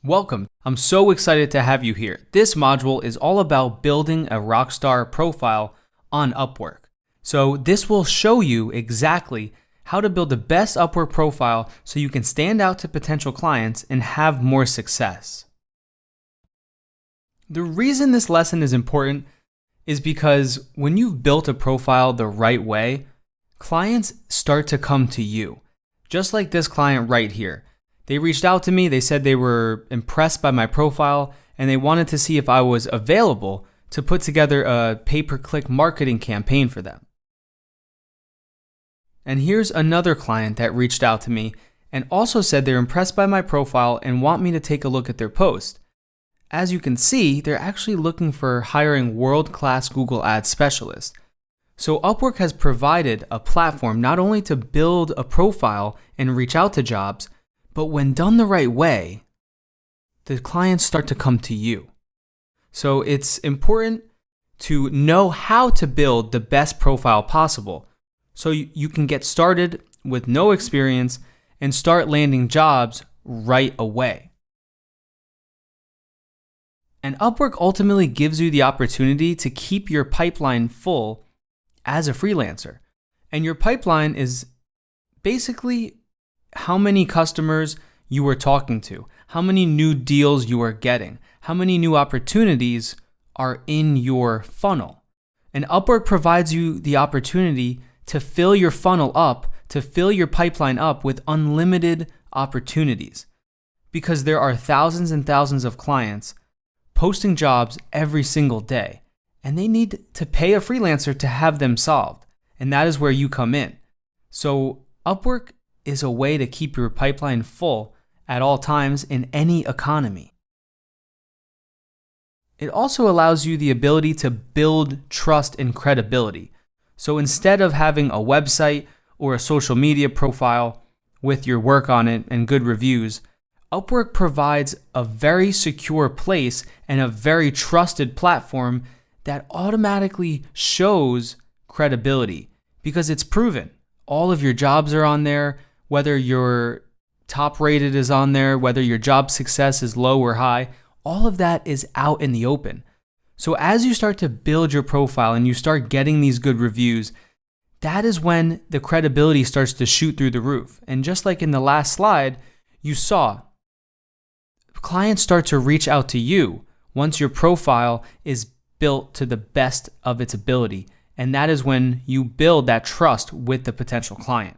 Welcome. I'm so excited to have you here. This module is all about building a rockstar profile on Upwork. So this will show you exactly how to build the best Upwork profile so you can stand out to potential clients and have more success. The reason this lesson is important is because when you've built a profile the right way, clients start to come to you. Just like this client right here. They reached out to me, they said they were impressed by my profile, and they wanted to see if I was available to put together a pay-per-click marketing campaign for them. And here's another client that reached out to me and also said they're impressed by my profile and want me to take a look at their post. As you can see, they're actually looking for hiring world-class Google Ads specialists. So Upwork has provided a platform not only to build a profile and reach out to jobs, but when done the right way, the clients start to come to you. So it's important to know how to build the best profile possible so you can get started with no experience and start landing jobs right away. And Upwork ultimately gives you the opportunity to keep your pipeline full as a freelancer. And your pipeline is basically how many customers you are talking to, how many new deals you are getting, how many new opportunities are in your funnel. And Upwork provides you the opportunity to fill your funnel up, to fill your pipeline up with unlimited opportunities. Because there are thousands and thousands of clients posting jobs every single day, and they need to pay a freelancer to have them solved. And that is where you come in. So Upwork is a way to keep your pipeline full at all times in any economy. It also allows you the ability to build trust and credibility. So instead of having a website or a social media profile with your work on it and good reviews, Upwork provides a very secure place and a very trusted platform that automatically shows credibility because it's proven. All of your jobs are on there. Whether your top rated is on there, whether your job success is low or high, all of that is out in the open. So as you start to build your profile and you start getting these good reviews, that is when the credibility starts to shoot through the roof. And just like in the last slide, you saw clients start to reach out to you once your profile is built to the best of its ability. And that is when you build that trust with the potential client.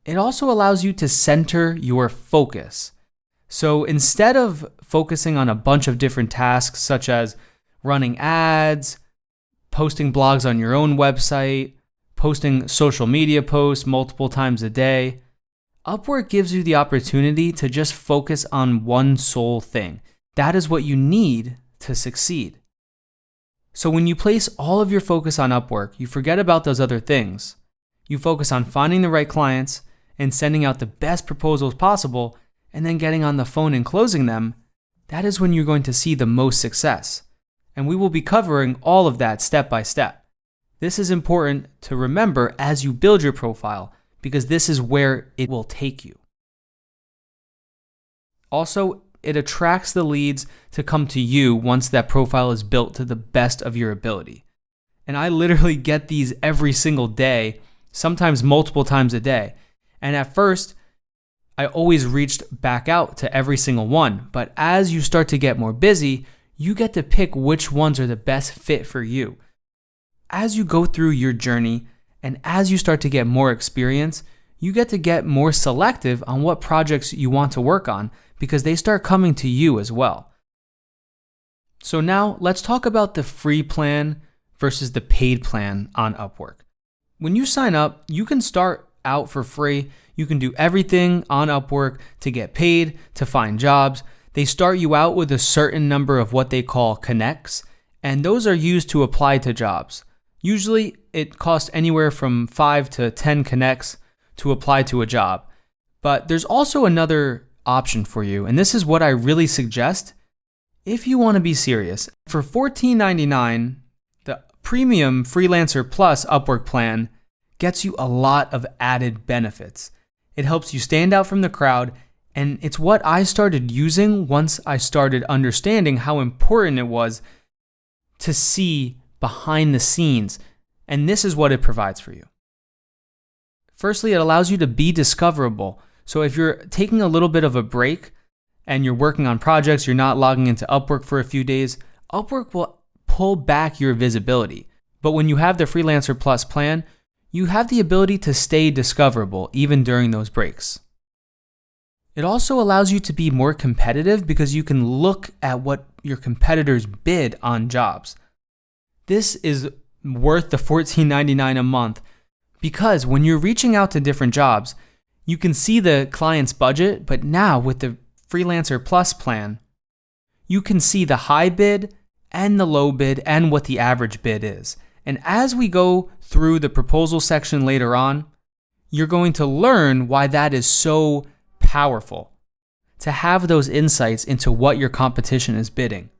It also allows you to center your focus. So instead of focusing on a bunch of different tasks such as running ads, posting blogs on your own website, posting social media posts multiple times a day, Upwork gives you the opportunity to just focus on one sole thing. That is what you need to succeed. So when you place all of your focus on Upwork, you forget about those other things. You focus on finding the right clients and sending out the best proposals possible, and then getting on the phone and closing them. That is when you're going to see the most success. And we will be covering all of that step by step. This is important to remember as you build your profile, because this is where it will take you. Also, it attracts the leads to come to you once that profile is built to the best of your ability. And I literally get these every single day, sometimes multiple times a day. And at first, I always reached back out to every single one. But as you start to get more busy, you get to pick which ones are the best fit for you. As you go through your journey and as you start to get more experience, you get to get more selective on what projects you want to work on because they start coming to you as well. So now let's talk about the free plan versus the paid plan on Upwork. When you sign up, you can start out for free. You can do everything on Upwork to get paid, to find jobs. They start you out with a certain number of what they call connects, and those are used to apply to jobs. Usually it costs anywhere from 5 to 10 connects to apply to a job. But there's also another option for you, and this is what I really suggest if you want to be serious. For $14.99, the Premium Freelancer Plus Upwork plan gets you a lot of added benefits. It helps you stand out from the crowd And it's what I started using once I started understanding how important it was to see behind the scenes. And this is what it provides for you. Firstly, it allows you to be discoverable. So if you're taking a little bit of a break and you're working on projects, you're not logging into Upwork for a few days, Upwork will pull back your visibility. But when you have the Freelancer Plus plan, you have the ability to stay discoverable even during those breaks. It also allows you to be more competitive because you can look at what your competitors bid on jobs. This is worth the $14.99 a month because when you're reaching out to different jobs, you can see the client's budget, but now with the Freelancer Plus plan, you can see the high bid and the low bid and what the average bid is. And as we go through the proposal section later on, you're going to learn why that is so powerful, to have those insights into what your competition is bidding.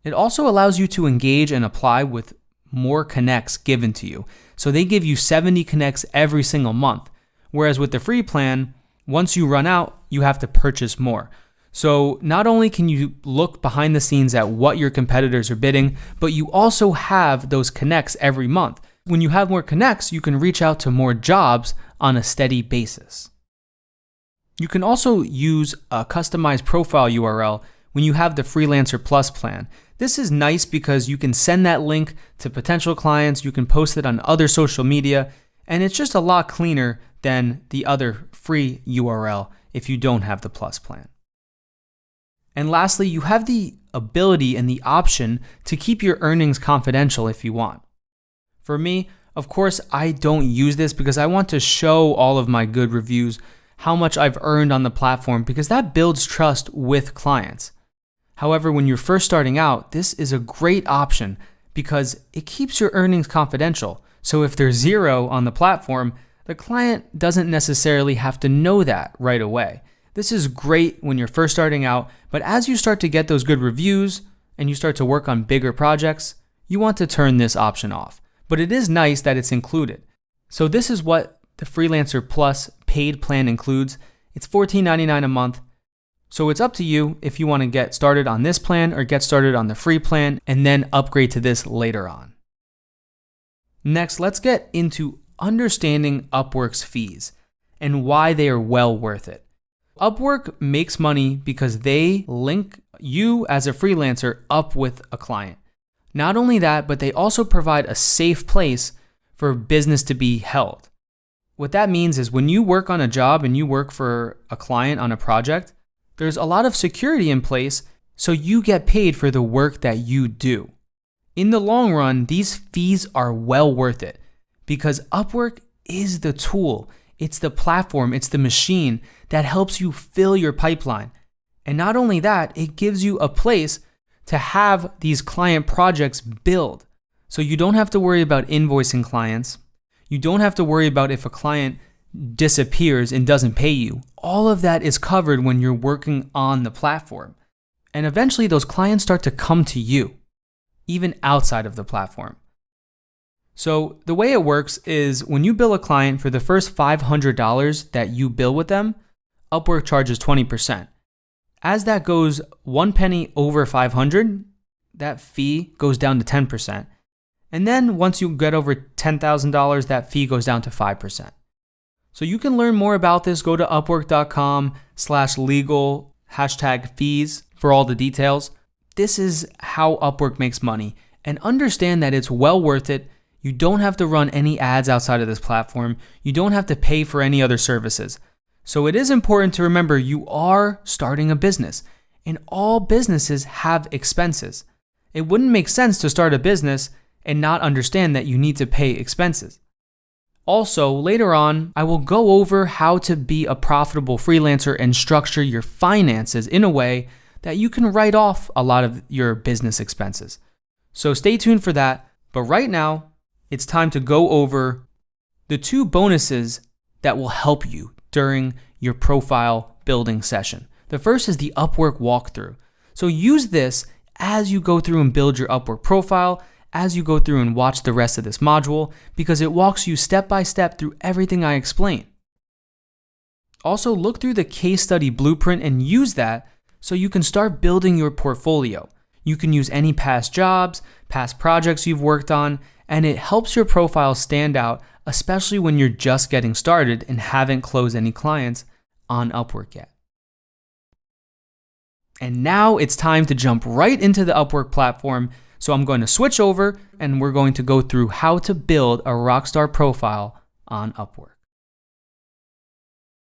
It also allows you to engage and apply with more connects given to you. So they give you 70 connects every single month, whereas with the free plan, once you run out, you have to purchase more. So not only can you look behind the scenes at what your competitors are bidding, but you also have those connects every month. When you have more connects, you can reach out to more jobs on a steady basis. You can also use a customized profile URL when you have the Freelancer Plus plan. This is nice because you can send that link to potential clients, you can post it on other social media, and it's just a lot cleaner than the other free URL if you don't have the Plus plan. And lastly, you have the ability and the option to keep your earnings confidential if you want. For me, of course, I don't use this because I want to show all of my good reviews, how much I've earned on the platform, because that builds trust with clients. However, when you're first starting out, this is a great option because it keeps your earnings confidential. So if there's 0 on the platform, the client doesn't necessarily have to know that right away. This is great when you're first starting out, but as you start to get those good reviews and you start to work on bigger projects, you want to turn this option off. But it is nice that it's included. So this is what the Freelancer Plus paid plan includes. It's $14.99 a month. So it's up to you if you want to get started on this plan or get started on the free plan and then upgrade to this later on. Next, let's get into understanding Upwork's fees and why they are well worth it. Upwork makes money because they link you as a freelancer up with a client. Not only that, but they also provide a safe place for business to be held. What that means is when you work on a job and you work for a client on a project, there's a lot of security in place so you get paid for the work that you do. In the long run, these fees are well worth it because Upwork is the tool, it's the platform, it's the machine that helps you fill your pipeline. And not only that, it gives you a place to have these client projects build. So you don't have to worry about invoicing clients. You don't have to worry about if a client disappears and doesn't pay you. All of that is covered when you're working on the platform. And eventually those clients start to come to you, even outside of the platform. So the way it works is when you bill a client for the first $500 that you bill with them, Upwork charges 20%. As that goes 1 penny over 500, that fee goes down to 10%. And then once you get over $10,000, that fee goes down to 5%. So you can learn more about this. Go to upwork.com/legal #fees for all the details. This is how Upwork makes money. And understand that it's well worth it. You don't have to run any ads outside of this platform. You don't have to pay for any other services. So it is important to remember you are starting a business, and all businesses have expenses. It wouldn't make sense to start a business and not understand that you need to pay expenses. Also, later on, I will go over how to be a profitable freelancer and structure your finances in a way that you can write off a lot of your business expenses. So stay tuned for that. But right now, it's time to go over the 2 bonuses that will help you during your profile building session. The first is the Upwork walkthrough. So use this as you go through and build your Upwork profile, as you go through and watch the rest of this module, because it walks you step by step through everything I explain. Also, look through the case study blueprint and use that so you can start building your portfolio. You can use any past jobs, past projects you've worked on, and it helps your profile stand out, especially when you're just getting started and haven't closed any clients on Upwork yet. And now it's time to jump right into the Upwork platform. So I'm going to switch over and we're going to go through how to build a rockstar profile on Upwork.